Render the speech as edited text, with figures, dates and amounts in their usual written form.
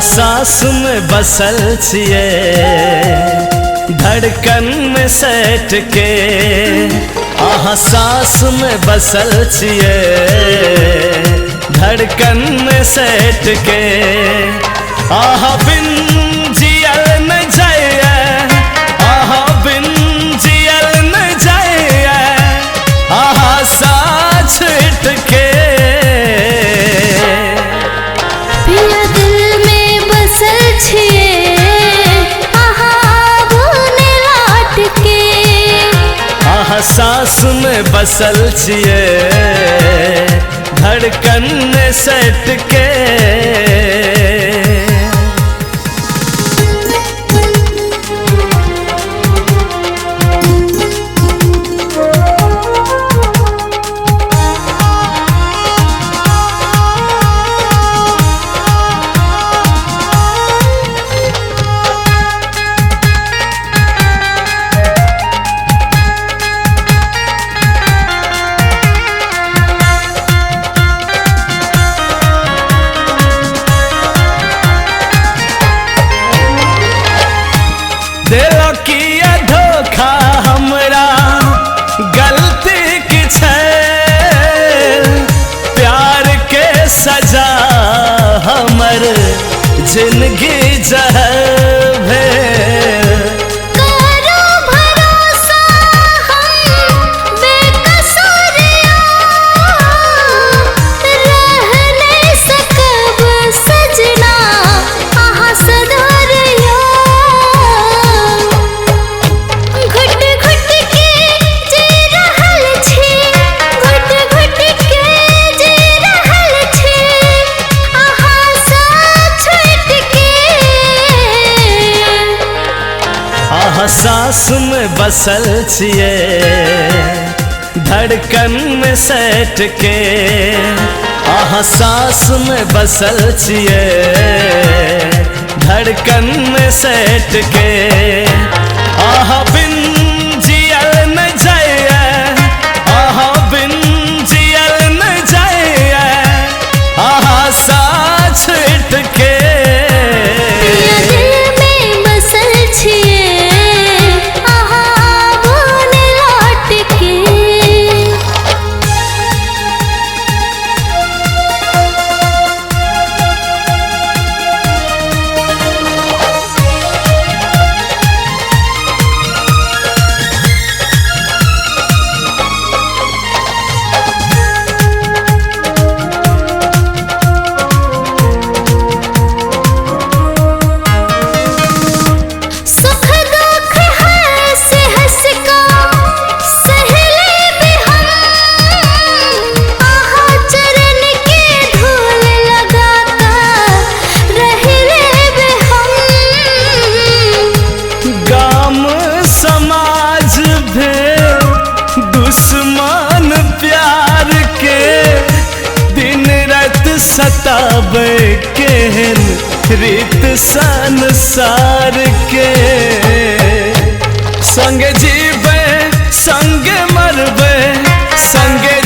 सास में बसल छिए धड़कन में सट के, आहा सास में बसल छिए धड़कन में सट के, आहा बिन जियल न जाए, आहा बिन जियल न जाए, आहा साथ छिट के। सास में बसल छिए धड़कन में सट के। दिलो किया धोखा हमरा गलती की छै, प्यार के सजा हमर जिंदगी जहर भेल। करो भरोसा हम बेकसूरिया, रह नहीं सकब सजना आहा सधरिया। घुट घुट के जी रहल छी, घुट घुट के जी रहल छी, आहा साथ छूट के। आहा सास में बसल छिए धड़कन में सट के, आहा सास में बसल छिए धड़कन में सट के, आहा बिन जियल न जाए, आहा बिन जियल न जाए, आहा साथ छिट के। रीत संसार के। संगे जीवे संगे मरबे संगे